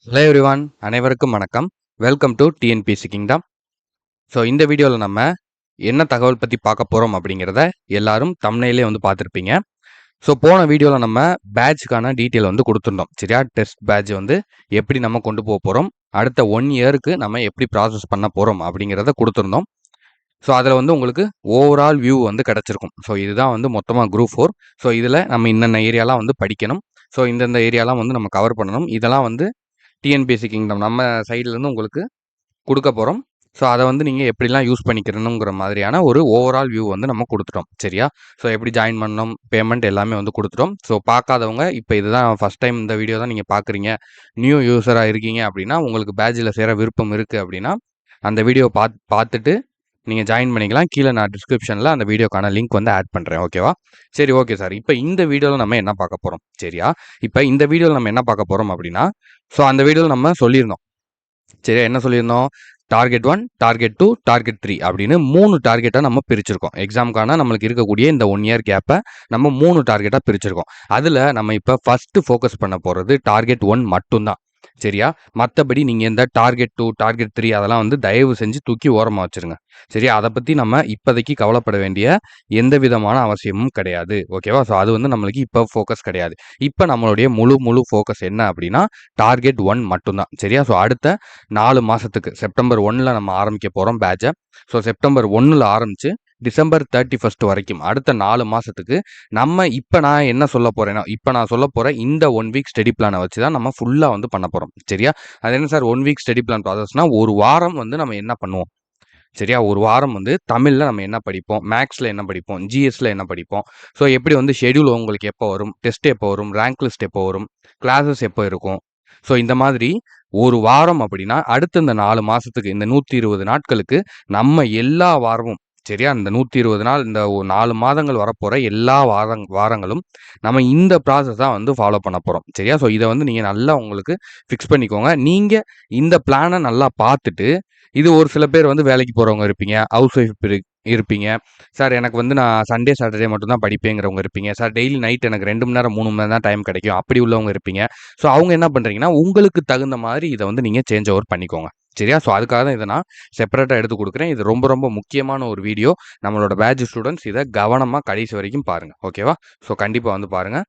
Hello everyone, அனைவருக்கும் வணக்கம். Welcome to TNPSC kingdom. So இந்த வீடியோவில் நம்ம என்ன தகவல் பற்றி பார்க்க போகிறோம் அப்படிங்கிறத எல்லாரும் தம்ப்நெயிலே பார்த்துருப்பீங்க. ஸோ போன வீடியோவில் நம்ம பேட்சுக்கான டீட்டெயில் கொடுத்துருந்தோம். சரியா, டெஸ்ட் பேட்ச் எப்படி நம்ம கொண்டு போக போகிறோம், அடுத்த 1 இயருக்கு நம்ம எப்படி ப்ராசஸ் பண்ண போகிறோம் அப்படிங்கிறத கொடுத்துருந்தோம். ஸோ அதில் உங்களுக்கு ஓவரால் வியூ கிடச்சிருக்கும். ஸோ இதுதான் மொத்தமாக குரூப் 4. ஸோ இதில் நம்ம இன்னென்ன ஏரியாலாம் படிக்கணும், ஸோ இந்தந்த ஏரியாலாம் நம்ம கவர் பண்ணணும். இதெல்லாம் டிஎன்பிஎஸ்சி கிங்டம் நம்ம சைட்லேருந்து உங்களுக்கு கொடுக்க போகிறோம். ஸோ அதை நீங்கள் எப்படிலாம் யூஸ் பண்ணிக்கிறணுங்கிற மாதிரியான ஒரு ஓவரால் வியூ நம்ம கொடுத்துட்டோம். சரியா, ஸோ எப்படி ஜாயின் பண்ணணும், பேமெண்ட் எல்லாமே கொடுத்துட்டோம். ஸோ பார்க்காதவங்க இப்போ இதுதான் ஃபஸ்ட் டைம் இந்த வீடியோ தான் நீங்கள் பார்க்குறீங்க, நியூ யூஸராக இருக்கீங்க அப்படின்னா, உங்களுக்கு பேட்சில் சேர விருப்பம் இருக்குது அப்படின்னா அந்த வீடியோ பார்த்துட்டு நீங்கள் ஜாயின் பண்ணிக்கலாம். கீழே நான் டிஸ்கிரிப்ஷனில் அந்த வீடியோக்கான லிங்க் ஆட் பண்ணுறேன். ஓகேவா? சரி, ஓகே சார். இப்போ இந்த வீடியோவில் நம்ம என்ன பார்க்க போகிறோம்? சரியா, இப்போ இந்த வீடியோவில் நம்ம என்ன பார்க்க போகிறோம் அப்படின்னா, ஸோ அந்த வீடியோவில் நம்ம சொல்லியிருந்தோம். சரியா, என்ன சொல்லியிருந்தோம்? டார்கெட் 1, டார்கெட் 2, டார்கெட் 3 அப்படின்னு 3 டார்கெட்டாக நம்ம பிரிச்சிருக்கோம். எக்ஸாமுக்கான நம்மளுக்கு இருக்கக்கூடிய இந்த 1 இயர் கேப்பை நம்ம 3 டார்கெட்டாக பிரிச்சிருக்கோம். அதில் நம்ம இப்போ ஃபஸ்ட்டு ஃபோக்கஸ் பண்ண போகிறது டார்கெட் 1 மட்டும்தான். சரியா, மற்றபடி நீங்கள் இந்த டார்கெட் 2, டார்கெட் 3 அதெல்லாம் தயவு செஞ்சு தூக்கி ஓரமாக வச்சுருங்க. சரியா, அதை பற்றி நம்ம இப்போதைக்கு கவலைப்பட வேண்டிய எந்த விதமான அவசியமும் கிடையாது. ஓகேவா? ஸோ அது நம்மளுக்கு இப்போ ஃபோக்கஸ் கிடையாது. இப்போ நம்மளுடைய முழு ஃபோக்கஸ் என்ன அப்படின்னா டார்கெட் 1 மட்டும்தான். சரியா, ஸோ அடுத்த 4 மாதத்துக்கு செப்டம்பர் 1ல் நம்ம ஆரம்பிக்க போகிறோம் பேட்சை. ஸோ செப்டம்பர் 1ல் ஆரம்பித்து டிசம்பர் 31 வரைக்கும் அடுத்த 4 மாதத்துக்கு நம்ம இப்போ நான் என்ன சொல்ல போகிறேன்னா, இப்போ நான் சொல்ல போகிற இந்த 1 வீக் ஸ்டடி பிளானை வச்சு தான் நம்ம ஃபுல்லாக பண்ண போகிறோம். சரியா, அது என்ன சார் 1 வீக் ஸ்டடி பிளான் ப்ராசஸ்னால், ஒரு வாரம் நம்ம என்ன பண்ணுவோம்? சரியா, ஒரு வாரம் தமிழில் நம்ம என்ன படிப்போம், மேக்ஸில் என்ன படிப்போம், ஜிஎஸ்ல என்ன படிப்போம், ஸோ எப்படி ஷெடியூல் உங்களுக்கு எப்போ வரும், டெஸ்ட் எப்போ வரும், ரேங்க் லிஸ்ட் எப்போ வரும், கிளாஸஸ் எப்போ இருக்கும். ஸோ இந்த மாதிரி ஒரு வாரம் அப்படின்னா அடுத்த இந்த 4 மாதத்துக்கு இந்த 120 நாட்களுக்கு நம்ம எல்லா வாரமும், சரியா, இந்த 120 நாள் இந்த 4 மாதங்கள் வரப்போகிற எல்லா வாரங்களும் நம்ம இந்த ப்ராசஸ் தான் ஃபாலோ பண்ண போகிறோம். சரியா, ஸோ இதை நீங்கள் நல்லா உங்களுக்கு ஃபிக்ஸ் பண்ணிக்கோங்க. நீங்கள் இந்த பிளானை நல்லா பார்த்துட்டு, இது ஒரு சில பேர் வேலைக்கு போகிறவங்க இருப்பீங்க, ஹவுஸ் ஒய்ஃப் இருப்பீங்க. சார் எனக்கு நான் சண்டே சாட்டர்டே மட்டும்தான் படிப்பேங்கிறவங்க இருப்பீங்க. சார் டெய்லி நைட் எனக்கு 2 மணி நேரம் 3 மணி நேரம் தான் டைம் கிடைக்கும், அப்படி உள்ளவங்க இருப்பீங்க. ஸோ அவங்க என்ன பண்ணுறீங்கன்னா, உங்களுக்கு தகுந்த மாதிரி இதை நீங்கள் சேஞ்ச் ஓவர் பண்ணிக்கோங்க. சரியா, ஸோ அதுக்காக தான் இதை நான் செப்பரேட்டாக எடுத்து கொடுக்குறேன். இது ரொம்ப ரொம்ப முக்கியமான ஒரு வீடியோ. நம்மளோட பேட்ச் ஸ்டூடெண்ட்ஸ் இதை கவனமாக கடைசி வரைக்கும் பாருங்கள். ஓகேவா? ஸோ கண்டிப்பாக பாருங்கள்.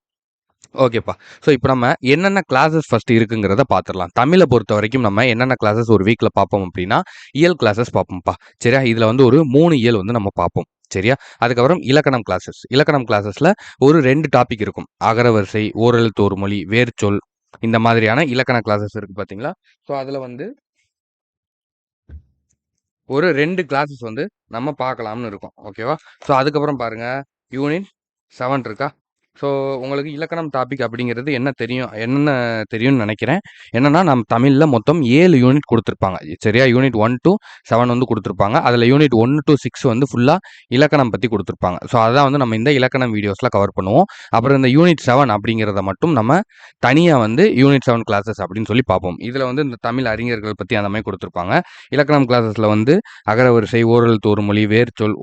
ஓகேப்பா. ஸோ இப்போ நம்ம என்னென்ன கிளாஸஸ் ஃபஸ்ட்டு இருக்குங்கிறத பார்த்துடலாம். தமிழை பொறுத்த வரைக்கும் நம்ம என்னென்ன கிளாஸஸ் ஒரு வீக்கில் பார்ப்போம் அப்படின்னா, இயல் கிளாஸஸ் பார்ப்போம்ப்பா. சரியா, இதில் ஒரு 3 இயல் நம்ம பார்ப்போம். சரியா, அதுக்கப்புறம் இலக்கணம் கிளாஸஸ். இலக்கணம் கிளாஸஸில் ஒரு 2 டாபிக் இருக்கும். அகரவரிசை, ஓரெழுத்து ஒரு மொழி, வேர்ச்சொல், இந்த மாதிரியான இலக்கண கிளாஸஸ் இருக்குது பார்த்தீங்களா. ஸோ அதில் ஒரு 2 கிளாஸஸ் நம்ம பார்க்கலாம்னு இருக்கோம். ஓகேவா? ஸோ அதுக்கப்புறம் பாருங்கள், யூனிட் 7 இருக்கா. ஸோ உங்களுக்கு இலக்கணம் டாபிக் அப்படிங்கிறது என்னென்ன தெரியும்னு நினைக்கிறேன். என்னென்னா நம்ம தமிழில் மொத்தம் 7 யூனிட் கொடுத்துருப்பாங்க. சரியா, யூனிட் 1 to 7 கொடுத்துருப்பாங்க. அதில் யூனிட் 1 to 6 ஃபுல்லாக இலக்கணம் பற்றி கொடுத்துருப்பாங்க. ஸோ அதான் நம்ம இந்த இலக்கணம் வீடியோஸில் கவர் பண்ணுவோம். அப்புறம் இந்த யூனிட் 7 அப்படிங்கிறத மட்டும் நம்ம தனியாக யூனிட் 7 கிளாஸஸ் அப்படின்னு சொல்லி பார்ப்போம். இதில் இந்த தமிழ் அறிஞர்கள் பற்றி அந்த மாதிரி கொடுத்துருப்பாங்க. இலக்கணம் கிளாஸஸில் அகரவரிசை, ஓரெழுத்து ஒரு மொழி, வேர்ச்சொல்,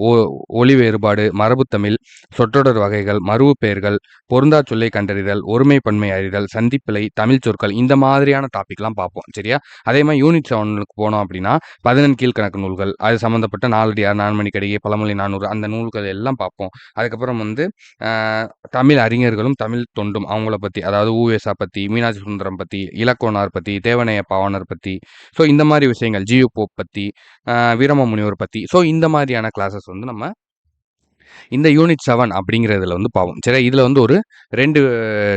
ஒலி வேறுபாடு, மரபுத்தமிழ், சொற்றொடர் வகைகள், மருவு பெயர்கள், பொருந்தா சொல்லை கண்டறிதல், ஒருமை பன்மை அறிதல், சந்திப்பிழை, தமிழ் சொற்கள், இந்த மாதிரியான டாபிக்லாம் பார்ப்போம். சரியா, அதே மாதிரி யூனிட் 7க்கு போனோம் அப்படின்னா 11 கீழ்கணக்கு நூல்கள், அது சம்மந்தப்பட்ட நாலடியார், நான்மணிக்கடிகை, பழமொழி 400 அந்த நூல்கள் எல்லாம் பார்ப்போம். அதுக்கப்புறம் தமிழ் அறிஞர்களும் தமிழ் தொண்டும் அவங்கள பற்றி, அதாவது ஊவேசா பற்றி, மீனாட்சி சுந்தரம் பற்றி, இலக்கோனார் பற்றி, தேவனைய பாவனர் பற்றி, ஸோ இந்த மாதிரி விஷயங்கள், ஜியு போப் பற்றி, வீரம முனிவர் பற்றி, ஸோ இந்த மாதிரியான கிளாஸஸ் நம்ம இந்த யூனிட் 7 அப்படிங்கிறதுல பார்ப்போம். சரி, இதில் ஒரு 2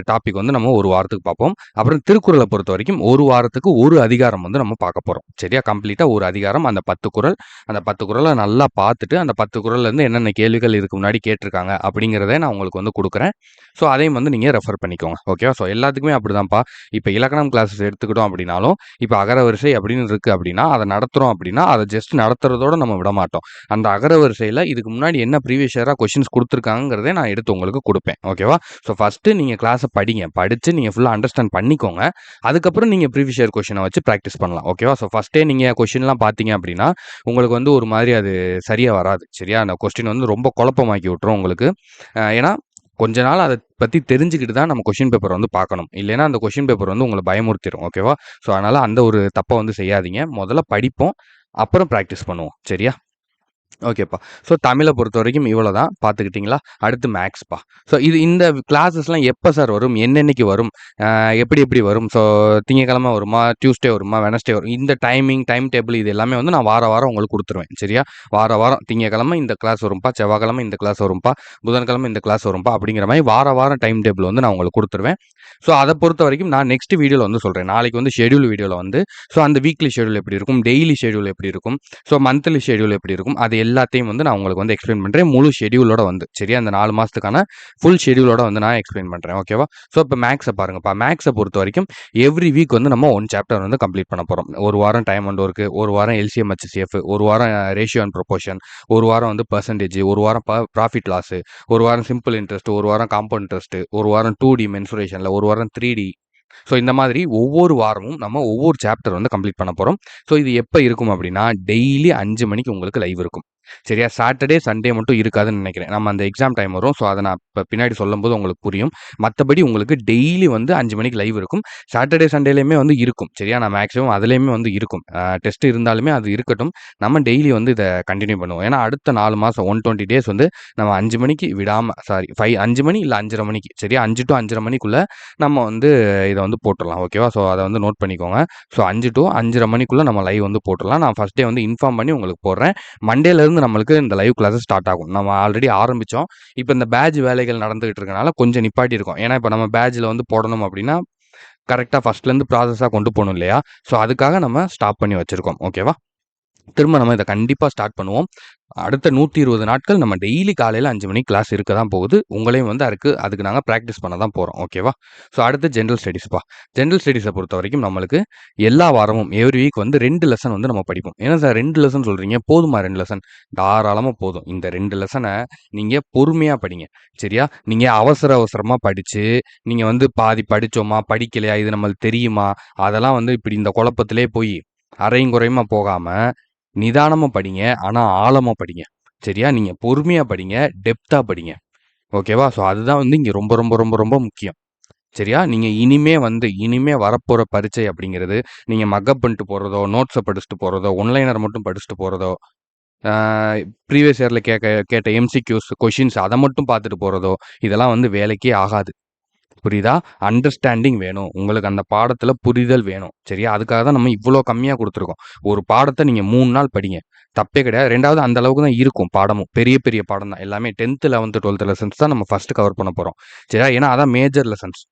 டாபிக் நம்ம ஒரு வாரத்துக்கு பார்ப்போம். அப்புறம் திருக்குறளை பொறுத்த வரைக்கும் ஒரு வாரத்துக்கு ஒரு அதிகாரம் நம்ம பார்க்க போகிறோம். சரியா, கம்ப்ளீட்டாக ஒரு அதிகாரம், அந்த 10 குறள், அந்த 10 குறளை நல்லா பார்த்துட்டு அந்த 10 குறள்லேருந்து என்னென்ன கேள்விகள் இதுக்கு முன்னாடி கேட்டிருக்காங்க அப்படிங்கிறத நான் உங்களுக்கு கொடுக்குறேன். ஸோ அதையும் நீங்கள் ரெஃபர் பண்ணிக்கோங்க. ஓகேவா? ஸோ எல்லாத்துக்குமே அப்படி தான்ப்பா. இப்போ இலக்கணம் கிளாஸஸ் எடுத்துக்கிட்டோம் அப்படின்னாலும், இப்போ அகரவரிசை அப்படின்னு இருக்குது அப்படின்னா, அதை நடத்துகிறோம் அப்படின்னா அதை ஜஸ்ட் நடத்துறதோடு நம்ம விட மாட்டோம். அந்த அகரவரிசையில் இதுக்கு முன்னாடி என்ன ப்ரீவியஸ் இயராக கொஷின்ஸ் கொடுத்துருக்காங்கிறதே நான் எடுத்து உங்களுக்கு கொடுப்பேன். ஓகேவா? ஸோ ஃபஸ்ட்டு நீங்கள் கிளாஸை படித்து நீங்கள் ஃபுல்லாக அண்டர்ஸ்டாண்ட் பண்ணிக்கோங்க. அதுக்கப்புறம் நீங்கள் ப்ரீவியஸ் இயர் கொஷினை வச்சு ப்ராக்டிஸ் பண்ணலாம். ஓகேவா? ஸோ ஃபஸ்ட்டே நீங்கள் கொஷின்லாம் பார்த்தீங்க அப்படின்னா உங்களுக்கு ஒரு மாதிரி அது சரியாக வராது. சரியா, அந்த கொஸ்டின் ரொம்ப குழப்பமாக்கி விட்டுரும் உங்களுக்கு. ஏன்னா கொஞ்ச நாள் அத பத்தி தெரிஞ்சுக்கிட்டு தான் நம்ம கொஸ்டின் பேப்பர் வந்து பார்க்கணும். இல்லைன்னா அந்த கொஸ்டின் பேப்பர் வந்து உங்கள பயமுறுத்திரும். ஓகேவா? ஸோ, அதனால அந்த ஒரு தப்ப வந்து செய்யாதீங்க. முதல்ல படிப்போம். அப்புறம் பிராக்டிஸ் பண்ணுவோம். சரியா? ஓகேப்பா. ஸோ தமிழ பொறுத்தவரைக்கும் இவ்வளோ தான் பார்த்துக்கிட்டீங்களா? அடுத்து மேக்ஸ்ப்பா. ஸோ இந்த கிளாஸஸ்லாம் எப்ப சார் வரும்? என்னன்னைக்கு வரும்? எப்படி எப்படி வரும்? ஸோ திங்கட்கிழமை வருமா? டியூஸ்டே வருமா? வெட்னஸ்டே வரும். இந்த டைம் டேபிள் இது எல்லாமே வந்து நான் வாரம் உங்களுக்கு குடுத்துருவேன். சரியா? வாரம் திங்கட்கிழமை இந்த கிளாஸ் வரும்பா, செவ்வாய்க்கிழமை இந்த கிளாஸ் வரும்பா, புதன்கிழமை இந்த கிளாஸ் வரும்பா அப்படிங்கிற மாரி வாரம் டைம் டேபிள் வந்து நான் உங்களுக்கு குடுத்துருவேன். ஸோ அத பொறுத்தவரைக்கும் நான் நெக்ஸ்ட் வீடியோல வந்து சொல்றேன். நாளைக்கு வந்து ஷெட்யூல் வீடியோல வந்து ஸோ அந்த வீக்லி ஷெட்யூல் எப்படி இருக்கும்? டெய்லி ஷெட்யூல் எப்படி இருக்கும்? ஸோ மந்த்லி ஷெட்யூல் எப்படி இருக்கும்? அது எல்லாத்தையும் வந்து நான் உங்களுக்கு வந்து எக்ஸ்பிளைன் பண்றேன். முழு ஷெட்யூலோட வந்து. சரியா? அந்த 4 மாசத்துக்கான ஃபுல் ஷெட்யூலோட வந்து நான் எக்ஸ்பிளைன் பண்றேன். ஓகேவா? ஸோ இப்ப மேக்ஸ பாருங்கப்பா. மேக்ஸ பொறுத்தவரைக்கும் எவ்ரி வீக் வந்து நம்ம 1 சாப்டர் வந்து கம்ப்ளீட் பண்ண போறோம். ஒரு வாரம் டைம் அண்ட் வொர்க், ஒரு வாரம் எல்சிஎம் ஹெச்சிஎஃப், ஒரு வாரம் ரேஷியோ அண்ட் ப்ரொபோர்ஷன், ஒரு வாரம் வந்து பெர்சன்டேஜ், ஒரு வாரம் ப்ராஃபிட் லாஸ், ஒரு வாரம் சிம்பிள் இன்ட்ரெஸ்ட், ஒரு வாரம் காம்பவுண்ட் இன்ட்ரெஸ்ட், ஒரு வாரம் 2டி மென்சுரேஷன்ல, ஒரு வாரம் 3டி. ஸோ இந்த மாதிரி ஒவ்வொரு வாரமும் நம்ம ஒவ்வொரு சாப்டர் வந்து கம்ப்ளீட் பண்ண போறோம். ஸோ இது எப்ப இருக்கும் அப்படின்னா, டெய்லி 5 மணிக்கு உங்களுக்கு லைவ் இருக்கும். சரியா? சாட்டர்டே, சண்டே மட்டும் இருக்காதுன்னு நெனைக்கிறேன். நம்ம அந்த எக்ஸாம் டைம் வரும். ஸோ அத நான் இப்ப பின்னாடி சொல்லும்போது உங்களுக்கு புரியும். மத்தபடி உங்களுக்கு டெய்லி வந்து 5 மணிக்கு லைவ் இருக்கும். சாட்டர்டே, சண்டேலயுமே வந்து இருக்கும். சரியா? நான் மேக்ஸிமம் அதுலயுமே வந்து இருக்கும். டெஸ்ட் இருந்தாலுமே அது இருக்கட்டும். நம்ம டெய்லி வந்து இத கன்டின்யூ பண்ணுவோம். ஏன்னா அடுத்த 4 மாசம் 120 டேஸ் வந்து நம்ம 5 மணிக்கு விடாம 5 மணி இல்ல 5:30 மணிக்கு. சரியா? 5 டூ 5:30 மணிக்குள்ள நம்ம வந்து இத வந்து போட்டுறலாம். ஓகேவா? ஸோ அத வந்து நோட் பண்ணிக்கோங்க. ஸோ 5 டூ 5:30 மணிக்குள்ள நம்ம லைவ் வந்து போட்டுறலாம். நான் ஃபர்ஸ்ட் டே வந்து இன்ஃபார்ம் பண்ணி உங்களுக்கு போடுறேன். மண்டேலேருந்து நம்மளுக்கு இந்த லைவ் கிளாஸஸ் ஸ்டார்ட் ஆகும். நம்ம ஆல்ரெடி ஆரம்பிச்சோம். இப்ப இந்த பேட்ஜ் வேலைகள் நடந்துகிட்டு இருக்கனால கொஞ்சம் நிப்பாட்டி இருக்கோம். ஏன்னா, இப்ப நம்ம பேட்ஜ்ல வந்து போடணும் அப்படின்னா, கரெக்ட்டா ஃபர்ஸ்ட்லேருந்து ப்ராசஸா கொண்டு போணும் இல்லையா? ஸோ அதுக்காக நம்ம ஸ்டாப் பண்ணி வச்சிருக்கோம். ஓகேவா? திரும்ப நம்ம இத கண்டிப்பா ஸ்டார்ட் பண்ணுவோம். அடுத்த 120 நாட்கள் நம்ம டெய்லி காலையில 5 மணிக்கு கிளாஸ் இருக்க தான் போகுது. உங்களையும் வந்து அதுக்கு நாங்க பிராக்டிஸ் பண்ண தான் போறோம். ஓகேவா? ஸோ அடுத்து ஜெனரல் ஸ்டடீஸ்ப்பா. ஜெனரல் ஸ்டடீஸ பொறுத்தவரைக்கும் நம்மளுக்கு எல்லா வாரமும் எவ்ரி வீக் வந்து 2 லெசன் வந்து நம்ம படிப்போம். என்ன சார் 2 லெசன் சொல்றீங்க? போதுமா 2 லெசன்? தாராளமா போதும். இந்த 2 லெசன நீங்க பொறுமையா படிங்க. சரியா? நீங்க அவசரமா படிச்சு, நீங்க வந்து பாதி படிச்சோமா? படிக்கலையா? இது நம்மளுக்கு தெரியுமா? அதெல்லாம் வந்து இப்படி இந்த குழப்பத்திலே போய் அரையும் குறையுமா போகாம நிதானமா படிங்க. ஆனா ஆழமா படிங்க. சரியா? நீங்க பொறுமையா படிங்க. டெப்த்தா படிங்க. ஓகேவா? ஸோ அதுதான் வந்து இங்க ரொம்ப, ரொம்ப, ரொம்ப, ரொம்ப முக்கியம். சரியா? நீங்க இனிமே வரப்போற பரீட்சை அப்படிங்கிறது, நீங்க மக்கப் பண்ணிட்டு போறதோ, நோட்ஸ படிச்சுட்டு போறதோ, ஒன்லைனர் மட்டும் படிச்சுட்டு போறதோ, ஆ ப்ரீவியஸ் இயர்ல கேட்ட எம்சிக்யூஸ், கொஸ்டின்ஸ் அத மட்டும் பார்த்துட்டு போறதோ, இதெல்லாம் வந்து வேலைக்கே ஆகாது. புரியுதா? அண்டர்ஸ்டாண்டிங் வேணும். உங்களுக்கு அந்த பாடத்துல புரிதல் வேணும். சரியா? அதுக்காக தான் நம்ம இவ்ளோ கம்மியா குடுத்துருக்கோம். ஒரு பாடத்த நீங்க 3 நாள் படிங்க. தப்பே கிடையாது. 2வது அந்த அளவுக்கு தான் இருக்கும் பாடமும். பெரிய பெரிய பாடம் தான். எல்லாமே 10த், 11த், 12த் லெசன்ஸ் தான் நம்ம ஃபர்ஸ்ட் கவர் பண்ண போறோம். சரியா? ஏன்னா அதான் மேஜர் லெசன்ஸ்.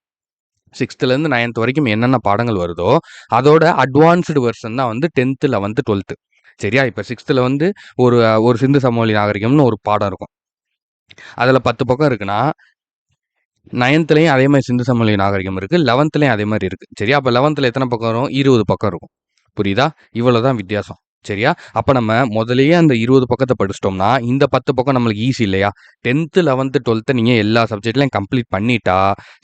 6த்லேருந்து 9த் வரைக்கும் என்னென்ன பாடங்கள் வருதோ, அதோட அட்வான்ஸ்டு வெர்ஷன் தான் வந்து 10த், 11த், 12த். சரியா? இப்ப 6த்ல வந்து ஒரு ஒரு சிந்து சமவெளி நாகரிகம்னு ஒரு பாடம் இருக்கும். அதுல 10 பக்கம் இருக்குன்னா 9த்லயும் அதே மாரி சிந்து சமவெளி நாகரிகம் இருக்கு. 11த்லயும் அதே மாரி இருக்கு. சரியா? அப்ப 11த்ல எத்தன பக்கம் வரும்? 20 பக்கம் இருக்கும். புரியுதா? இவ்வளவுதான் வித்தியாசம். சரியா? அப்ப நம்ம முதல்லயே அந்த 20 பக்கத்த படிச்சுட்டோம்னா, இந்த 10 பக்கம் நம்மளுக்கு ஈஸி இல்லையா? 10த், 11த், 12த் நீங்க எல்லா சப்ஜெக்ட்லயும் கம்ப்ளீட் பண்ணிட்டா,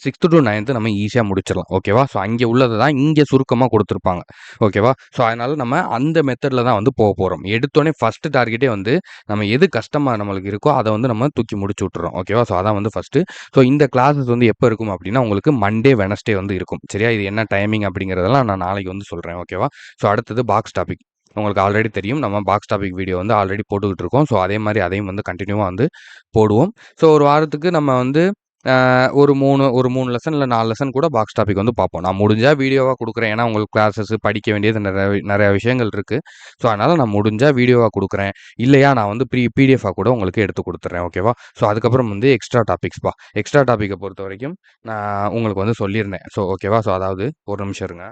6த் டூ 9த் நம்ம ஈஸியா முடிச்சிடலாம். ஓகேவா? ஸோ அங்கே உள்ளத தான் இங்க சுருக்கமா குடுத்துருப்பாங்க. ஓகேவா? ஸோ அதனால நம்ம அந்த மெத்தட்ல தான் வந்து போறோம். எடுத்தோனே ஃபர்ஸ்ட் டார்கெட்டே வந்து நம்ம எது கஷ்டமா நம்மளுக்கு இருக்கோ, அத வந்து நம்ம தூக்கி முடிச்சு விட்டுறோம். ஓகேவா? ஸோ அதான் வந்து ஃபர்ஸ்ட்டு. ஸோ இந்த கிளாஸஸ் வந்து எப்ப இருக்கும் அப்டின்னா, உங்களுக்கு மண்டே, வெட்னஸ்டே வந்து இருக்கும். சரியா? இது என்ன டைமிங் அப்டிங்கிறதெல்லாம் நான் நாளைக்கு வந்து சொல்றேன். ஓகேவா? ஸோ அடுத்தது பாக்ஸ் டாபிக். உங்களுக்கு ஆல்ரெடி தெரியும். நம்ம பாக்ஸ் டாபிக் வீடியோ வந்து ஆல்ரெடி போட்டுக்கிட்டு இருக்கோம். ஸோ அதே மாரி அதையும் வந்து கன்டினியூவா வந்து போடுவோம். ஸோ ஒரு வாரத்துக்கு நம்ம வந்து ஒரு 3 லெசன் இல்ல 4 லெசன் கூட பாக்ஸ் டாபிக் வந்து பார்ப்போம். நான் முடிஞ்சா வீடியோவா குடுக்குறேன். ஏன்னா, உங்களுக்கு கிளாஸஸ் படிக்க வேண்டியது நெறைய விஷயங்கள் இருக்கு. ஸோ அதனால நான் முடிஞ்சா வீடியோவா குடுக்குறேன். இல்லையா நான் வந்து பிடிஎஃப்பா கூட உங்களுக்கு எடுத்து குடுத்துர்றேன். ஓகேவா? ஸோ அதுக்கப்புறம் வந்து எக்ஸ்ட்ரா டாபிக்ஸ்ப்பா. எக்ஸ்ட்ரா டாபிக்க பொறுத்தவரைக்கும் நான் உங்களுக்கு வந்து சொல்லியிருந்தேன். ஸோ ஓகேவா? ஸோ அதாவது ஒரு நிமிஷம் இருங்க.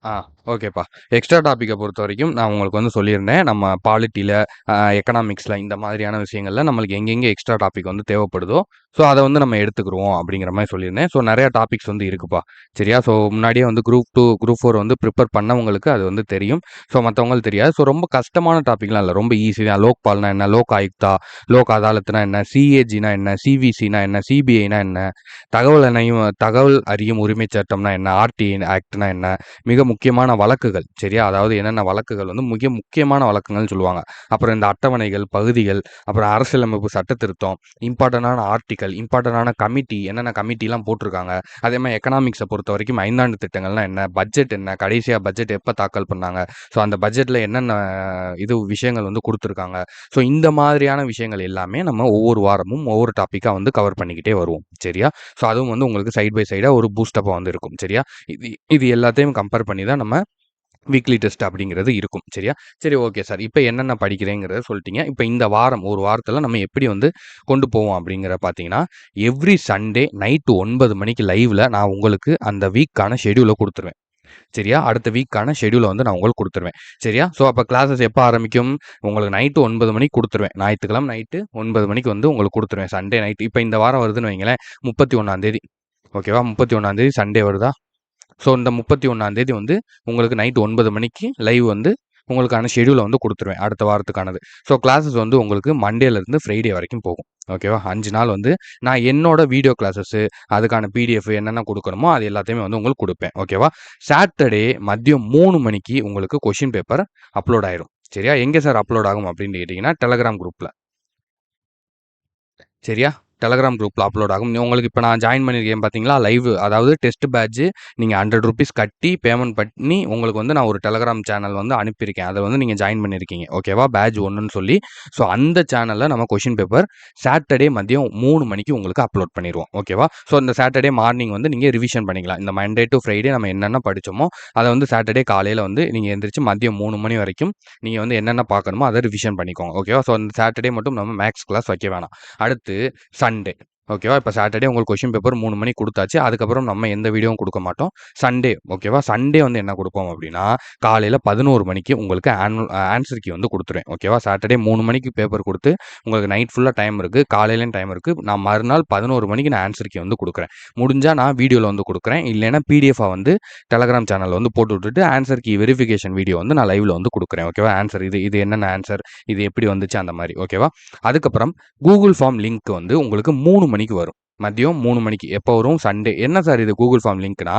ஆ ஓகேப்பா. எக்ஸ்ட்ரா டாபிக்க பொறுத்தவரைக்கும் நான் உங்களுக்கு வந்து சொல்லியிருந்தேன். நம்ம பாலிட்டில, எக்கனாமிக்ஸ்ல இந்த மாதிரியான விஷயங்கள்ல நம்மளுக்கு எங்கெங்க எக்ஸ்ட்ரா டாபிக் வந்து தேவைப்படுதோ, ஸோ அத வந்து நம்ம எடுத்துக்குருவோம் அப்படிங்கிற மாரி சொல்லியிருந்தேன். ஸோ நெறைய டாபிக்ஸ் வந்து இருக்குப்பா. சரியா? ஸோ முன்னாடியே வந்து குரூப் 2, குரூப் 4 வந்து ப்ரிப்பேர் பண்ணவங்களுக்கு அது வந்து தெரியும். ஸோ மத்தவங்களுக்கு தெரியாது. ஸோ ரொம்ப கஷ்டமான டாபிக்லாம் இல்ல. ரொம்ப ஈஸி தான். லோக்பால்னா என்ன? லோக் ஆயுக்தா, லோக் அதாலத்னா என்ன? சிஏஜினா என்ன? சிவிசினா என்ன? சிபிஐனா என்ன? தகவல் அறியும் உரிமைச் சட்டம்னா என்ன? ஆர்டிஐ ஆக்ட்னா என்ன? மிக முக்கியமான வழக்குகள் சரியா? அதாவது என்னென்ன வழக்குகள் வந்து மிக முக்கியமான வழக்குகள்னு சொல்லுவாங்க. அப்புறம் இந்த அட்டவணைகள், பகுதிகள், அப்புறம் அரசியலமைப்பு சட்ட திருத்தம், இம்பார்ட்டன்டான ஆர்டிக்கல், இம்பார்ட்டன்டான கமிட்டி, என்னென்ன கமிட்டிலாம் போட்டிருக்காங்க. அதே மாரி எக்கனாமிக்ஸ பொறுத்தவரைக்கும் 5 ஆண்டு திட்டங்கள்னா என்ன? பட்ஜெட் என்ன? கடைசியா பட்ஜெட் எப்ப தாக்கல் பண்ணாங்க? ஸோ அந்த பட்ஜெட்ல என்னென்ன இது விஷயங்கள் வந்து குடுத்துருக்காங்க. ஸோ இந்த மாதிரியான விஷயங்கள் எல்லாமே நம்ம ஒவ்வொரு வாரமும் ஒவ்வொரு டாபிக்கா வந்து கவர் பண்ணிக்கிட்டே வருவோம். சரியா? ஸோ அதுவும் வந்து உங்களுக்கு சைட் பை சைடா ஒரு பூஸ்டப்பா வந்து இருக்கும். சரியா? இது இது எல்லாத்தையும் கம்பேர் பண்ணி தான் நம்ம வீக்லி டெஸ்ட் அப்படிங்கிறது இருக்கும். சரியா? சரி ஓகே சார். இப்ப என்னென்ன படிக்கிறேங்கிறத சொல்ட்டீங்க. இப்ப இந்த வாரம், ஒரு வாரத்துல நம்ம எப்படி வந்து கொண்டு போவோம் அப்படிங்கிறத பார்த்தீங்கன்னா, எவ்ரி சண்டே நைட் 9 மணிக்கு லைவ்ல நான் உங்களுக்கு அந்த வீக்கான ஷெட்யூல குடுத்துருவேன். சரியா? அடுத்த வீக்கான ஷெட்யூல வந்து நான் உங்களுக்கு குடுத்துருவேன். சரியா? ஸோ அப்ப கிளாஸஸ் எப்ப ஆரம்பிக்கும்? உங்களுக்கு நைட் 9 மணிக்கு குடுத்துருவேன். ஞாயித்துக்கிழமை நைட்டு 9 மணிக்கு வந்து உங்களுக்கு குடுத்துருவேன். Sunday night. இப்ப இந்த வாரம் வருதுன்னு வைங்களேன், 31ஆம் தேதி. ஓகேவா? 31ஆம் தேதி சண்டே வருதா? ஸோ இந்த 31ஆம் தேதி வந்து உங்களுக்கு நைட் 9 மணிக்கு லைவ் வந்து உங்களுக்கான ஷெட்யூல வந்து குடுத்துருவேன். அடுத்த வாரத்துக்கானது. ஸோ கிளாஸஸ் வந்து உங்களுக்கு மண்டேலருந்து ஃப்ரைடே வரைக்கும் போகும். ஓகேவா? 5 நாள் வந்து நான் என்னோட வீடியோ கிளாஸஸு, அதுக்கான பிடிஎஃப் என்னென்ன குடுக்கணுமோ, அது எல்லாத்தையுமே வந்து உங்களுக்கு குடுப்பேன். ஓகேவா? சாட்டர்டே மதியம் 3 மணிக்கு உங்களுக்கு கொஸ்டின் பேப்பர் அப்லோட் ஆயிரும். சரியா? எங்க சார் அப்லோட் ஆகும் அப்படின்னு கேட்டீங்கன்னா, டெலகிராம் குரூப்ல. சரியா? டெலகிராம் குரூப்ல அப்லோட் ஆகும். உங்களுக்கு இப்ப நான் ஜாயின் பண்ணியிருக்கேன் பார்த்தீங்களா? லைவ் அதாவது டெஸ்ட் பேட்ஜ் நீங்க ₹100 கட்டி பேமெண்ட் பண்ணி உங்களுக்கு வந்து நான் ஒரு டெலகிராம் சேனல் வந்து அனுப்பியிருக்கேன். அத வந்து நீங்க ஜாயின் பண்ணியிருக்கீங்க. ஓகேவா? பேட்ஜ் 1ன்னு சொல்லி. ஸோ அந்த சேனல்ல நம்ம கொஸ்டின் பேப்பர் சாட்டர்டே மதியம் 3 மணிக்கு உங்களுக்கு அப்லோட் பண்ணிருவோம். ஓகேவா? ஸோ இந்த சாட்டர்டே மார்னிங் வந்து நீங்க ரிவிஷன் பண்ணிக்கலாம். இந்த மண்டே டூ ஃப்ரைடே நம்ம என்னென்ன படிச்சோமோ, அத வந்து சாட்டர்டே காலையில வந்து நீங்க எந்திரிச்சு மதியம் 3 மணி வரைக்கும் நீங்க வந்து என்னென்ன பார்க்கணுமோ அத ரிவிஷன் பண்ணிக்கோங்க. ஓகேவா? ஸோ அந்த சாட்டர்டே மட்டும் நம்ம மேத்ஸ் கிளாஸ் வைக்க வேணாம். அடுத்து சண்டே. ஓகேவா? இப்ப சாட்டர்டே உங்களுக்கு கொஸ்டின் பேப்பர் 3 மணிக்கு குடுத்தாச்சு. அதுக்கப்புறம் நம்ம எந்த வீடியோவும் குடுக்க மாட்டோம். சண்டே ஓகேவா? சண்டே வந்து என்ன குடுப்போம் அப்டின்னா, காலையில 11 மணிக்கு உங்களுக்கு ஆன்ஸர் கீ வந்து குடுத்துருவேன். ஓகேவா? சாட்டர்டே 3 மணிக்கு பேப்பர் குடுத்து, உங்களுக்கு நைட் ஃபுல்லா டைம் இருக்கு. காலையிலயும் டைம் இருக்கு. நான் மறுநாள் 11 மணிக்கு நான் ஆன்ஸர் கீ வந்து குடுக்குறேன். முடிஞ்சா நான் வீடியோல வந்து குடுக்குறேன். இல்லைன்னா பிடிஎஃபா வந்து டெலகிராம் சேனல்ல வந்து போட்டு விட்டுட்டு, ஆன்ஸர் கீ வெரிஃபிகேஷன் வீடியோ வந்து நான் லைவ்ல வந்து குடுக்குறேன். ஓகேவா? ஆன்ஸர் இது இது என்னென்ன ஆன்ஸர்? இது எப்படி வந்துச்சு? அந்த மாரி. ஓகேவா? அதுக்கப்புறம் கூகுள் ஃபார்ம் லிங்க் வந்து உங்களுக்கு 3 மணிக்கு வரும். மதியம் 3 மணிக்கு. எப்போ வரும்? சண்டே. என்ன சார் இது கூகுள் ஃபார்ம் லிங்க்னா,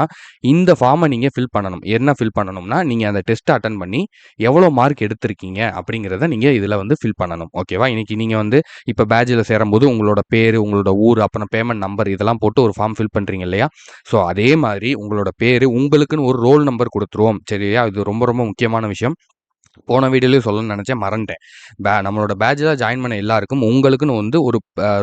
இந்த ஃபார்ம நீங்க ஃபில் பண்ணணும். என்ன ஃபில் பண்ணணும்னா, நீங்க அந்த டெஸ்ட்ட அட்டெண்ட் பண்ணி எவ்வளோ மார்க் எடுத்திருக்கீங்க அப்படிங்கிறத நீங்க இதுல வந்து ஃபில் பண்ணணும். ஓகேவா? இன்னைக்கு நீங்க வந்து இப்ப பேட்ஜ்ல சேரும்போது உங்களோட பேரு, உங்களோட ஊர், அப்புறம் பேமெண்ட் நம்பர் இதெல்லாம் போட்டு ஒரு ஃபார்ம் ஃபில் பண்றீங்க இல்லையா? ஸோ அதே மாதிரி உங்களோட பேரு, உங்களுக்குன்னு ஒரு ரோல் நம்பர் குடுத்துருவோம். சரியா? இது ரொம்ப ரொம்ப முக்கியமான விஷயம். போன வீடியோலயும் சொல்லணும்னு நெனச்சேன், மறந்துட்டேன். நம்மளோட பேட்ச்ல ஜாயின் பண்ண எல்லாருக்கும் உங்களுக்குன்னு வந்து ஒரு